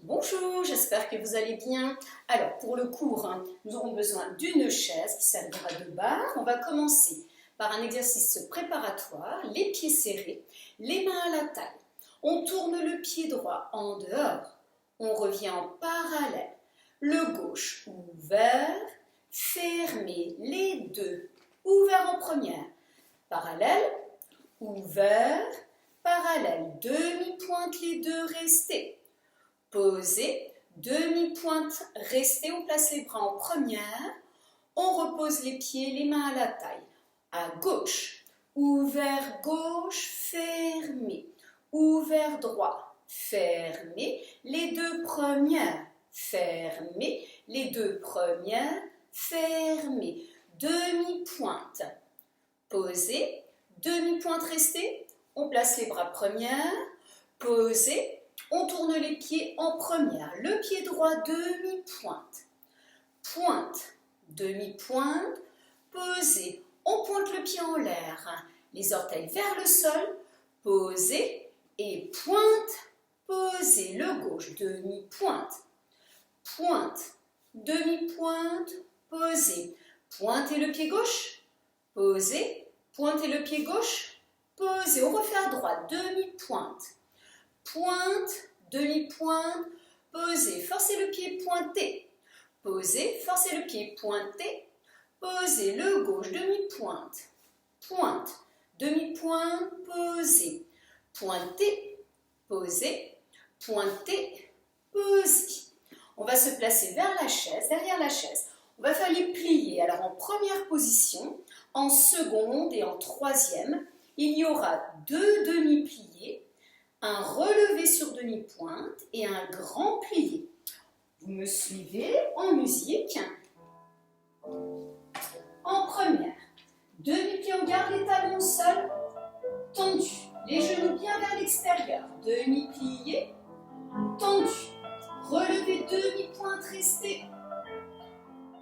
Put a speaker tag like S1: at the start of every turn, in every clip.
S1: Bonjour, j'espère que vous allez bien. Alors, pour le cours, nous aurons besoin d'une chaise qui servira de barre. On va commencer par un exercice préparatoire, les pieds serrés, les mains à la taille. On tourne le pied droit en dehors. On revient en parallèle. Le gauche ouvert, fermé, les deux. Ouvert en première. Parallèle, ouvert, parallèle. Demi-pointe les deux, restez. Posez, demi-pointe, restez, on place les bras en première, on repose les pieds, les mains à la taille. À gauche, ouvert gauche, fermé, ouvert droit, fermé, les deux premières, fermé, les deux premières, fermé, demi-pointe, posez, demi-pointe, restez, on place les bras première, posez. On tourne les pieds en première. Le pied droit, demi-pointe. Pointe, demi-pointe, posez. On pointe le pied en l'air. Les orteils vers le sol. Posez et pointe, posez. Le gauche, demi-pointe. Pointe, demi-pointe, posez. Pointez le pied gauche. Posez. Pointez le pied gauche. Posez. On refait à droite, demi-pointe. Pointe, demi-pointe, posez, forcez le pied pointé, posez, forcez le pied pointé, posez, le gauche, demi-pointe, pointe, demi-pointe, posez, pointez, posez, pointez, posez. On va se placer vers la chaise, derrière la chaise. On va faire les pliés. Alors en première position, en seconde et en troisième, il y aura deux demi-pliés, un relevé sur demi-pointe et un grand plié. Vous me suivez en musique. En première, demi-plié, on garde les talons au sol, tendus, les genoux bien vers l'extérieur. Demi-plié, tendu, relevé, demi-pointe, restez.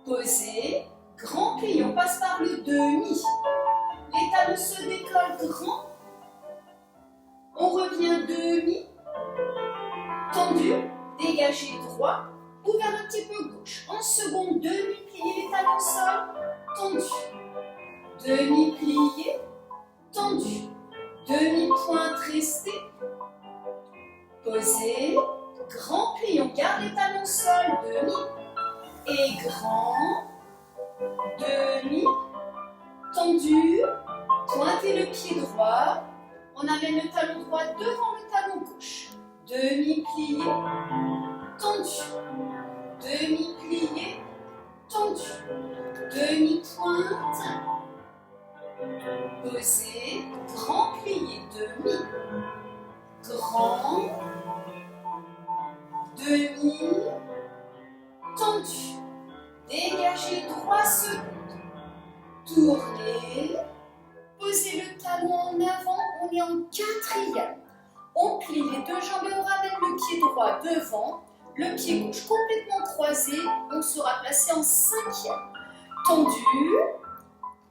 S1: Posez, grand plié, on passe par le demi. Les talons se décollent, grand. On revient demi, tendu, dégagé droit, ouvert un petit peu gauche. En seconde, demi-plié, les talons au sol, tendu. Demi-plié, tendu. Demi-pointe, restez. Posez, grand plié, on garde les talons au sol, demi. Et grand, demi, tendu, pointez le pied droit. On amène le talon droit devant le talon gauche. Demi-plié, tendu. Demi-plié, tendu. Demi-pointe. Posez. Grand plié, demi. Grand. Demi. Tendu. Dégagez 3 secondes. Tournez. Posez le talon en avant, on est en quatrième. On plie les deux jambes et on ramène le pied droit devant, le pied gauche complètement croisé, on sera placé en cinquième. Tendu,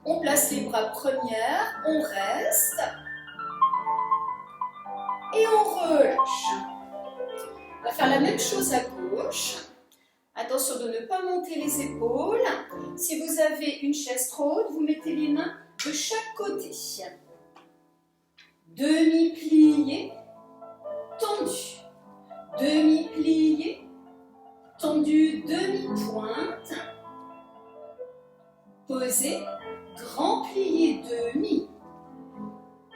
S1: on place les bras première, on reste et on relâche. On va faire la même chose à gauche. Attention de ne pas monter les épaules. Si vous avez une chaise trop haute, vous mettez les mains de chaque côté. Demi-plié, tendu. Demi-plié, tendu, demi-pointe. Posez, grand plié, demi.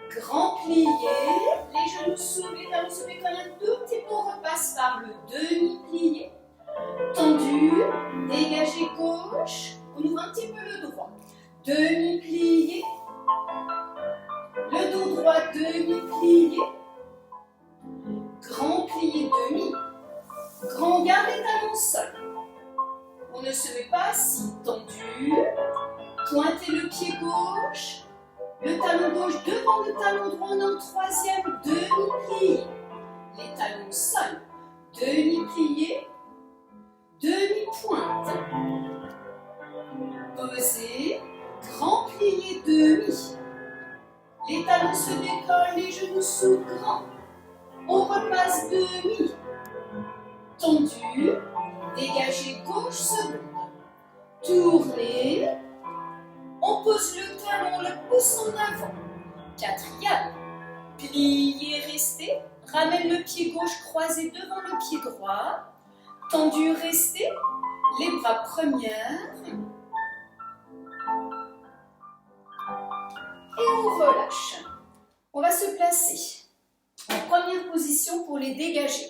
S1: Grand plié, les genoux soulevés, les talons soulevés comme un tout petit peu, on repasse par le demi-plié. Tendu, dégagé gauche, on ouvre un petit peu le droit. Demi-plié, le dos droit, demi-plié, grand plié, demi, grand, garde les talons au sol. On ne se met pas assis, tendu, pointez le pied gauche, le talon gauche devant le talon droit, on est en troisième, demi-plié, les talons au sol, demi-plié, demi-pointe, posez, grand plié, demi. Les talons se décollent, les genoux s'ouvrent grand. On repasse demi. tendu, dégagez gauche seconde, tournez, on pose le talon, le pouce en avant, quatrième, pliez, restez, ramène le pied gauche croisé devant le pied droit, tendu, restez, les bras première, et on relâche. On va se placer en première position pour les dégager.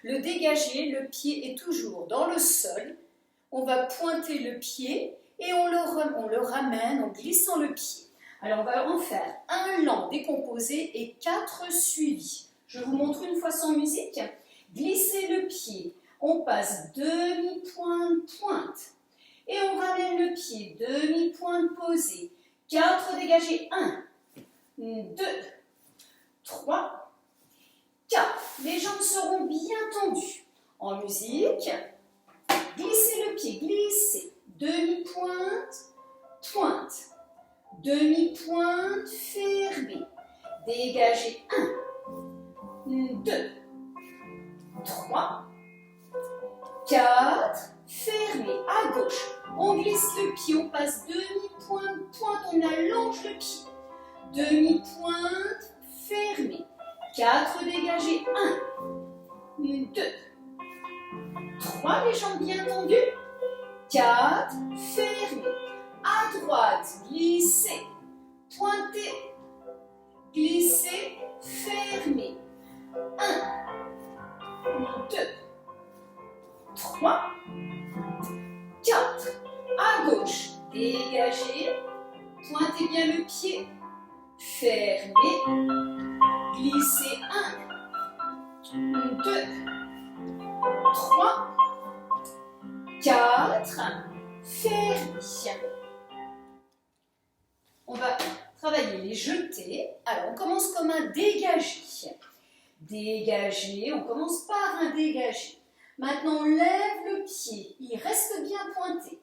S1: Le dégagé, le pied est toujours dans le sol. On va pointer le pied et on le ramène en glissant le pied. Alors on va en faire un lent décomposé et 4 suivis. Je vous montre une fois sans musique. Glissez le pied, on passe demi-pointe, pointe. Et on ramène le pied, demi-pointe posée. 4 dégagés, 1, 2, 3, 4. Les jambes seront bien tendues. En musique, glissez le pied, glissez. Demi-pointe, pointe. Demi-pointe, fermée. Dégagez. 1, 2, 3, 4. Fermé. À gauche. On glisse le pied, on passe demi-pointe, pointe. On allonge le pied. Demi-pointe, fermée. 4 dégagés. 1, 2, 3. Les jambes bien tendues. 4, fermé. À droite, glissez, pointez, glissez, fermez. 1, 2, 3, 4. À gauche, dégagez, pointez bien le pied, fermez, glissez. 1, 2, 3, 4, fermez. On va travailler les jetés. Alors, on commence comme un dégagé. Dégagé, on commence par un dégagé. Maintenant, on lève le pied. Il reste bien pointé.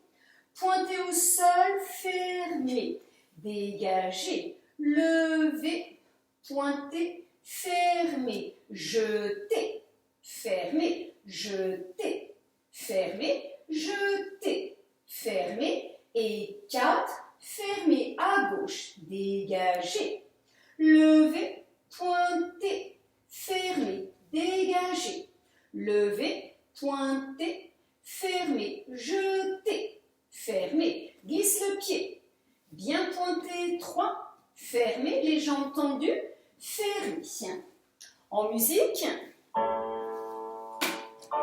S1: Pointé au sol, fermé. Dégagé, levé, pointé, fermé. Jeté, fermé, jeté, fermé, jeté, fermé. Et 4. Fermé à gauche, dégagé, levé, pointé, fermé, dégagé, levé, pointé, fermé, jeté, fermé, glisse le pied, bien pointé, 3, fermé, les jambes tendues, fermé. En musique,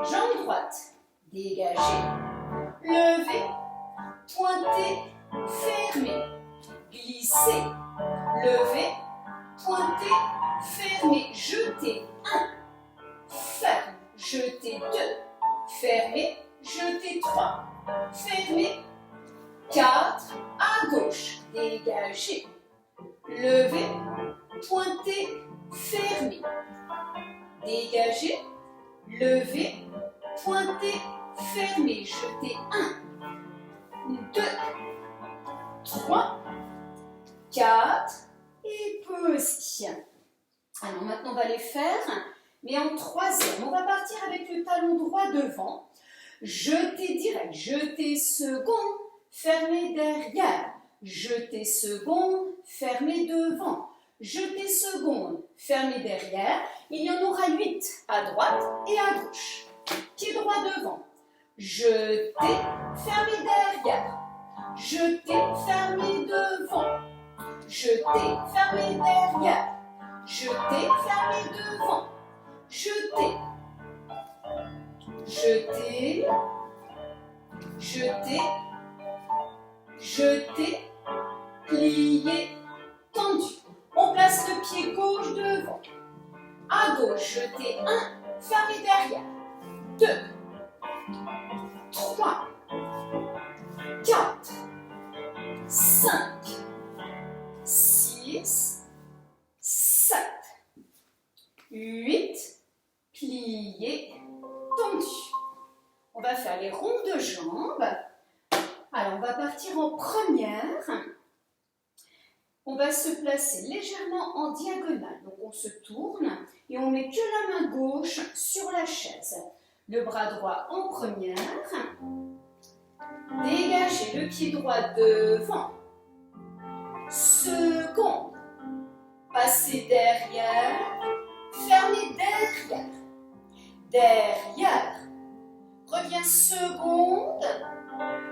S1: jambe droite, dégagé, levé, pointé, fermé, glissez, levez, pointez, fermez, jetez. 1, ferme, jetez. 2, fermez, jetez. 3, fermez. 4, à gauche, dégagez, levez, pointez, fermez, dégagez, levez, pointez, fermez, jetez. 1, 2, 3, 4 et posez. Alors maintenant on va les faire, mais en troisième. On va partir avec le talon droit devant. Jetez direct, jetez second, fermez derrière. Jetez seconde, fermez devant. Jetez seconde, fermez derrière. Il y en aura 8 à droite et à gauche. Pied droit devant. Jetez, fermez derrière. Jetez, fermez devant. Jetez, fermez derrière. Jetez, fermez devant. Jetez. Jetez. Jetez. Jetez. Pliez. Tendu. On place le pied gauche devant. À gauche, jetez. 1. Fermez derrière. 2. 3. 4, 5, 6, 7, 8, plié, tendu. On va faire les ronds de jambes. Alors, on va partir en première. On va se placer légèrement en diagonale. Donc, on se tourne et on met que la main gauche sur la chaise. Le bras droit en première. Dégagez le pied droit devant. Seconde. Passez derrière. Fermez derrière. Derrière. Reviens seconde.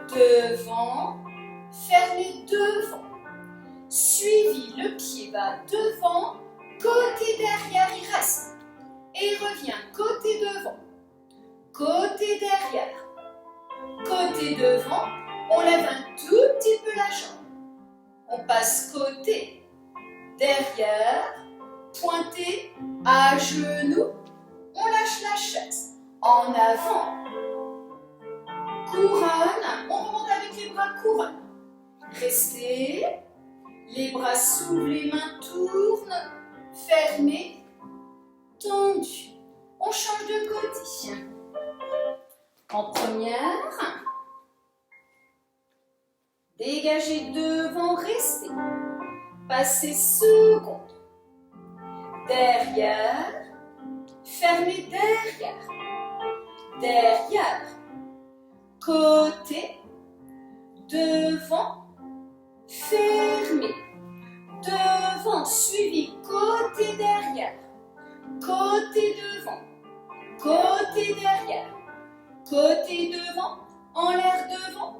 S1: Devant. Fermez devant. Suivi, le pied va devant. Côté derrière, il reste. Et revient côté devant. Côté derrière. Côté devant, on lève un tout petit peu la jambe. On passe côté, derrière, pointé, à genoux. On lâche la chaise. En avant. Couronne. On remonte avec les bras couronne. Restez. Les bras s'ouvrent, les mains tournent. Fermez. Tendu. On change de côté. En première, dégagez devant, restez. Passez seconde. Derrière, fermez derrière. Derrière, côté, devant, fermez. Devant, suivi, côté derrière. Côté devant, côté derrière. Côté devant, en l'air devant.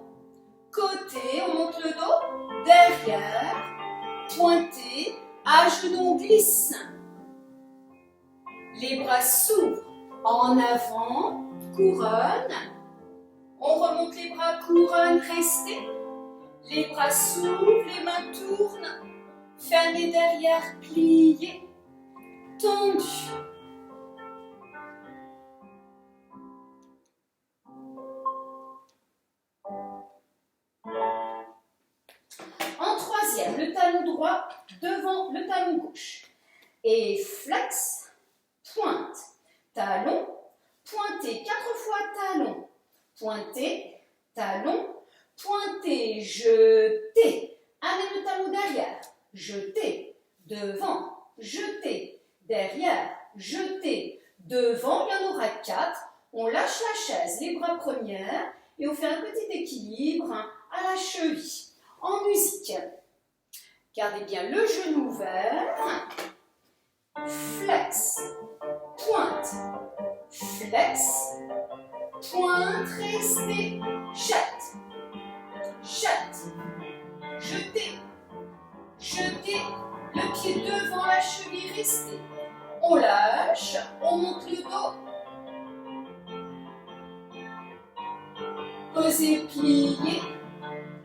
S1: Côté, on monte le dos. Derrière, pointé, à genoux, on glisse. Les bras s'ouvrent. En avant, couronne. On remonte les bras, couronne, restez. Les bras s'ouvrent, les mains tournent. Fermez derrière, pliez. Tendu. En troisième, le talon droit devant le talon gauche. Et flex, pointe, talon, pointé, 4 fois talon, pointé, talon, pointé, jeté. Amène le talon derrière, jeté, devant, jeté, derrière, jeté, devant. Il y en aura 4. On lâche la chaise, les bras première, et on fait un petit équilibre à la cheville. En musique, gardez bien le genou ouvert, flex, pointe, flex, pointe, restez, jette, jette, jetez, jetez, le pied devant la cheville, restez. On lâche, on monte le dos. Posez, pliez.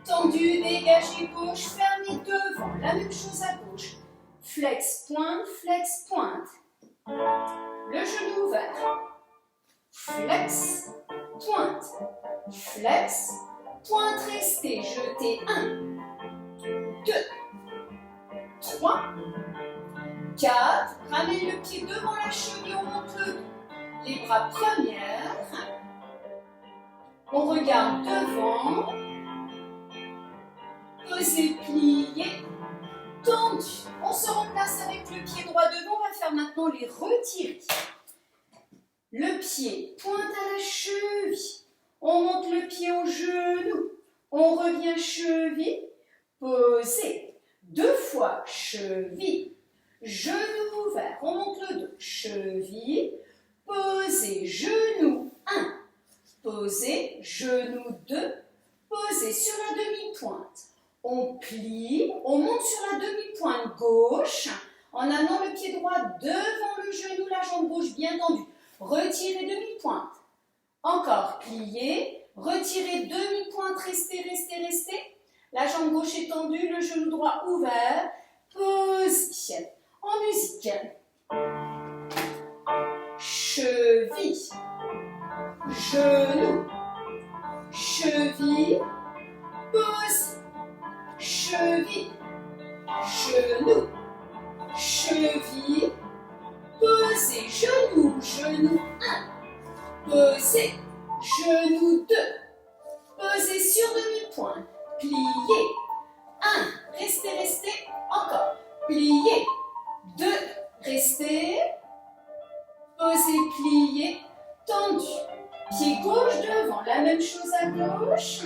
S1: Tendu, dégagez gauche, fermez devant. La même chose à gauche. Flex, pointe. Le genou ouvert. Flex, pointe. Flex, pointe, restez. Jetez. 1, 2, 3, 4. Ramène le pied devant la cheville, on monte le dos. Les bras première. On regarde devant. Posez, pliez, tendu. On se replace avec le pied droit devant. On va faire maintenant les retirer. Le pied pointe à la cheville. On monte le pied au genou. On revient cheville. Posez. 2 fois cheville. Genou ouvert. On monte le dos. Cheville. Posez. Genou 1. Posez. Genou 2. Posez sur la demi-pointe. On plie, on monte sur la demi-pointe gauche en amenant le pied droit devant le genou, la jambe gauche bien tendue. Retirez demi-pointe. Encore, pliez, retirez demi-pointe, restez. La jambe gauche est tendue, le genou droit ouvert. Posez. En musique. Cheville, genou, cheville, pose. Cheville, genou, cheville, posez, genou, 1, posez, genou 2, posez sur demi-pointe, pliez, 1, restez, encore, pliez, 2, restez, posez, pliez, tendu, Pied gauche devant, la même chose à gauche.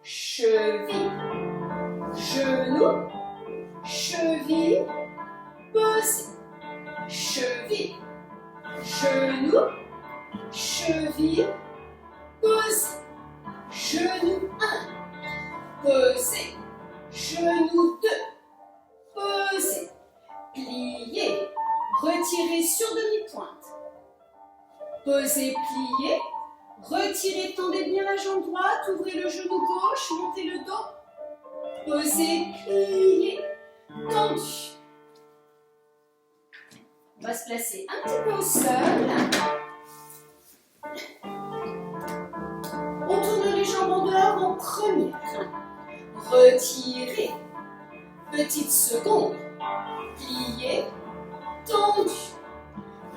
S1: Cheville, genou, cheville, posé. Cheville, genou, cheville, posé. Genou 1, posé. Genou 2, posé. Plié, retirez sur demi-pointe. Posez, pliez. Retirez, tendez bien la jambe droite, ouvrez le genou gauche, montez le dos. Posez, pliez, tendu. On va se placer un petit peu au sol. On tourne les jambes en dehors en première. Retirez. Petite seconde. Pliez, tendu.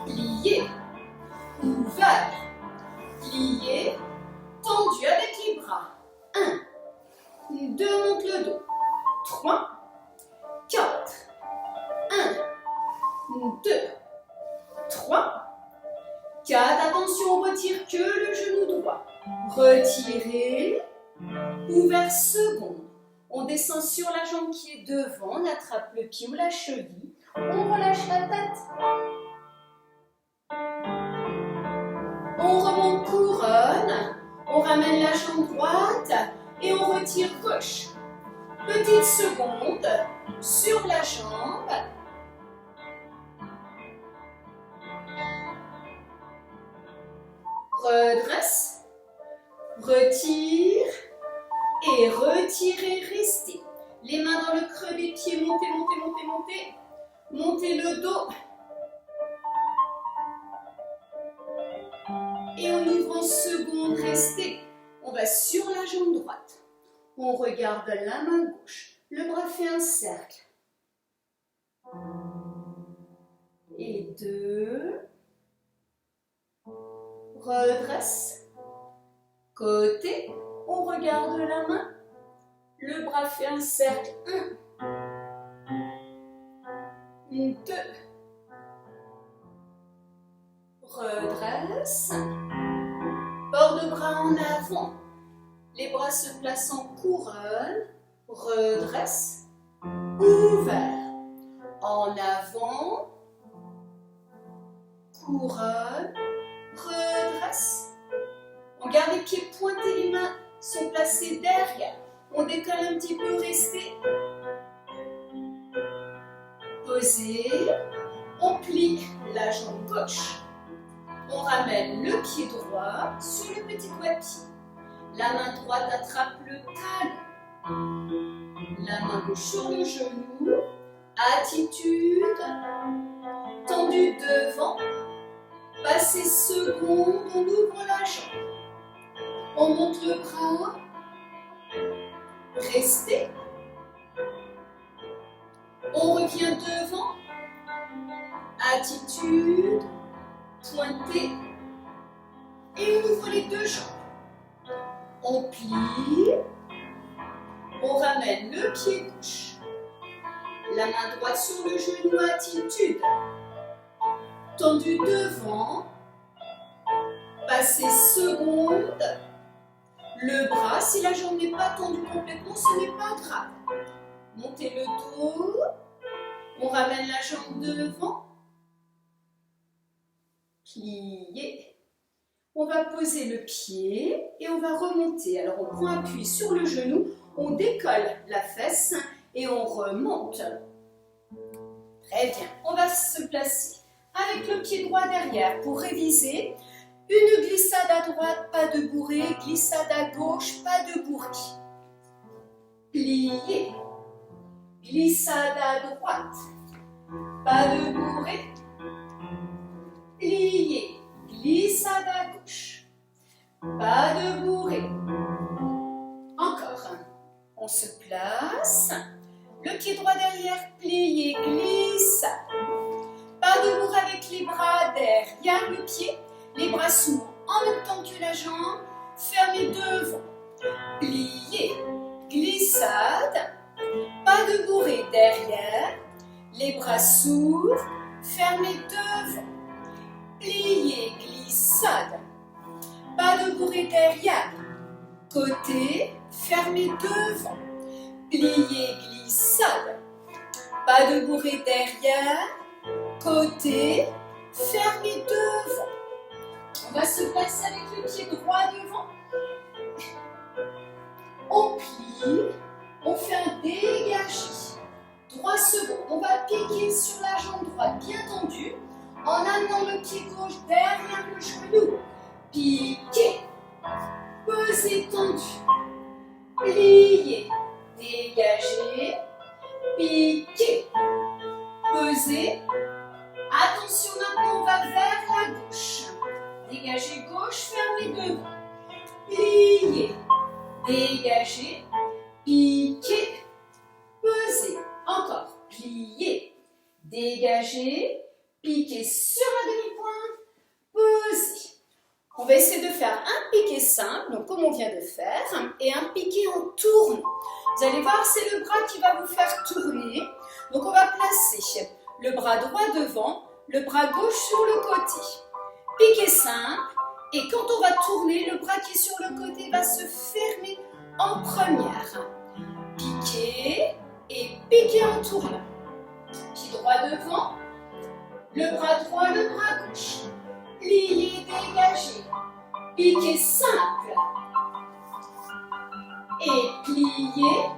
S1: Pliez, ouvert. Plié, tendu avec les bras. 1, 2, monte le dos. 3, 4, 1, 2, 3, 4. Attention, on retire que le genou droit. Retirez, ouvert seconde. On descend sur la jambe qui est devant, on attrape le pied ou la cheville. On relâche la tête. On remonte couronne, on ramène la jambe droite et on retire gauche. Petite seconde sur la jambe. Redresse, retire et retirez, restez. Les mains dans le creux des pieds, montez, montez, montez, montez. Montez le dos. Et on ouvre en seconde, restez. On va sur la jambe droite. On regarde la main gauche. Le bras fait un cercle. Et 2. Redresse. Côté. On regarde la main. Le bras fait un cercle. 1. 2. Redresse. Port de bras en avant. Les bras se placent en couronne. Redresse. Ouvert. En avant. Couronne. Redresse. On garde les pieds pointés, les mains sont placées derrière. On décolle un petit peu, restez. Posez. On plie la jambe gauche. On ramène le pied droit sur le petit doigt de pied. La main droite attrape le talon. La main gauche sur le genou. Attitude. Tendu devant. Passez seconde, on ouvre la jambe. On monte le bras. Restez. On revient devant. Attitude. Pointé. Et on ouvre les deux jambes. On plie. On ramène le pied gauche. La main droite sur le genou, attitude. Tendu devant. Passez seconde. Le bras, si la jambe n'est pas tendue complètement, ce n'est pas grave. Montez le dos. On ramène la jambe devant. Plier. On va poser le pied et on va remonter. Alors on prend appui sur le genou, on décolle la fesse et on remonte. Très bien. On va se placer avec le pied droit derrière pour réviser. Une glissade à droite, pas de bourrée. Glissade à gauche, pas de bourrée. Plier. Glissade à droite, pas de bourrée. Plier. Glissade à gauche, pas de bourrée. Encore. On se place. Le pied droit derrière, plier, glissade. Pas de bourrée avec les bras derrière le pied. Les bras s'ouvrent en même temps que la jambe. Fermez devant. Plier, glissade. Pas de bourrée derrière. Les bras s'ouvrent, fermez devant. Pliez, glissade. Pas de bourrée derrière. Côté, fermez devant. Pliez, glissade. Pas de bourrée derrière. Côté, fermez devant. On va se placer avec le pied droit devant. On plie, on fait un dégagé. 3 secondes. On va piquer sur la jambe droite bien tendue en amenant le pied gauche derrière le genou. Piquez, pesez tendu, pliez, dégagez, piquez, pesez. Attention, maintenant on va vers la gauche. Dégagez gauche, fermez devant. Pliez, dégagez, piquez, pesez. Encore. Pliez, dégagez, piquez sur la demi-pointe, pesez. On va essayer de faire un piqué simple, donc comme on vient de faire, et un piqué en tournant. Vous allez voir, c'est le bras qui va vous faire tourner. Donc on va placer le bras droit devant, le bras gauche sur le côté. Piqué simple, et quand on va tourner, le bras qui est sur le côté va se fermer en première. Piqué et piqué en tournant. Pied droit devant, le bras droit, le bras gauche. Plié, dégagé. Piqué simple. Et plié,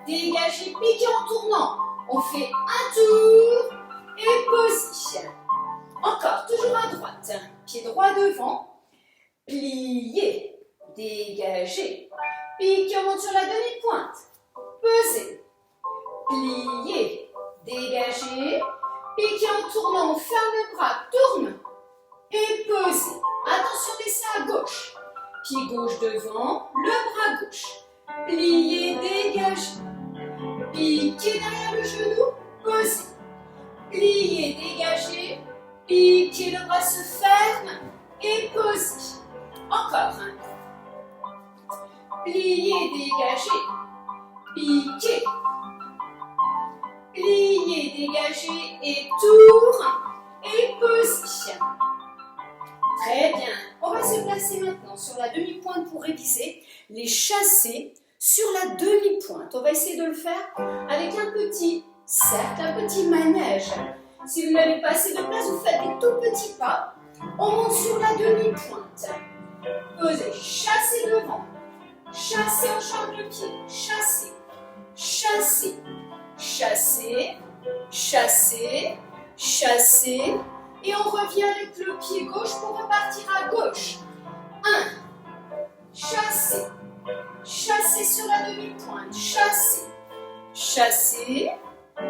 S1: dégagé, piqué en tournant. On fait un tour et position. Encore, toujours à droite. Pied droit devant. Plié, dégagé. Piqué, on monte sur la demi-pointe. Pesez. Plié, dégagé. Piqué en tournant, on ferme le bras, tourne. Et pesez. Attention, laissez à gauche. Pied gauche devant, le bras gauche. Pliez, dégagez. Piquez derrière le genou, pesez. Pliez, dégagez. Piquez, le bras se ferme et pesez. Encore. Pliez, dégagez. Piquez. Pliez, dégagez et tour et pesez. Très bien. On va se placer maintenant sur la demi-pointe pour réviser les chassés sur la demi-pointe. On va essayer de le faire avec un petit cercle, un petit manège. Si vous n'avez pas assez de place, vous faites des tout petits pas. On monte sur la demi-pointe. Pesez, chassez devant. Chassez, on change le pied. Chassez, chassez, chassez, chassez, chassez. Et on revient avec le pied gauche pour repartir à gauche. 1. Chassez. Chassez sur la demi-pointe. Chassez. Chassez.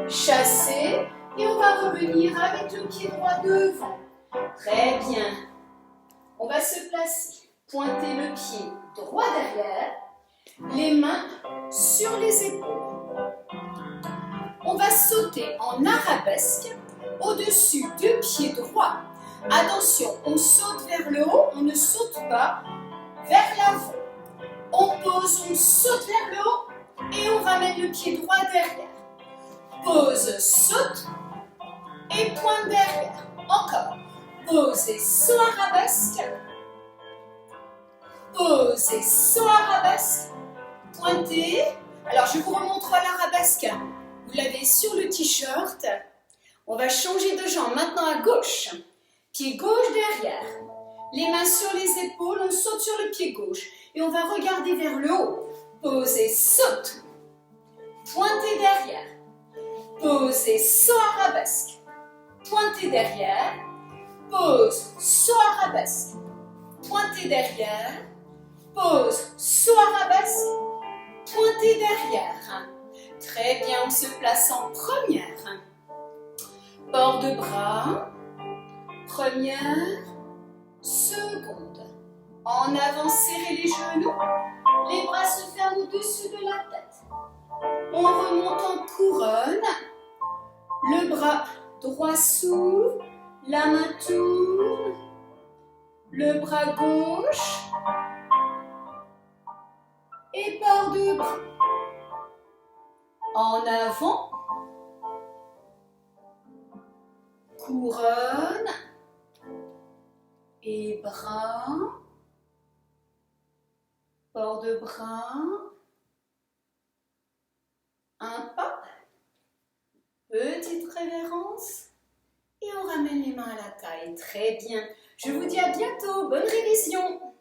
S1: Chassez. Et on va revenir avec le pied droit devant. Très bien. On va se placer. Pointez le pied droit derrière. Les mains sur les épaules. On va sauter en arabesque au-dessus du pied droit. Attention, on saute vers le haut, on ne saute pas vers l'avant. On pose, on saute vers le haut et on ramène le pied droit derrière. Pose, saute et pointe derrière. Encore. Pose et saut arabesque. Pose et saut arabesque. Pointez. Alors je vous remontre l'arabesque. Vous l'avez sur le t-shirt. On va changer de jambe maintenant à gauche. Pied gauche derrière. Les mains sur les épaules, on saute sur le pied gauche. Et on va regarder vers le haut. Posez, saute. Pointez derrière. Posez, saut arabesque. Pointez derrière. Pose, saut arabesque. Pointez derrière. Pose, saut arabesque. Pointez derrière. Très bien, on se place en première. Port de bras, première, seconde. En avant, serrez les genoux, les bras se ferment au-dessus de la tête. On remonte en couronne, le bras droit s'ouvre, la main tourne, le bras gauche et port de bras. En avant, couronne et bras, port de bras, un pas, petite révérence et on ramène les mains à la taille. Très bien. Je vous dis à bientôt. Bonne révision.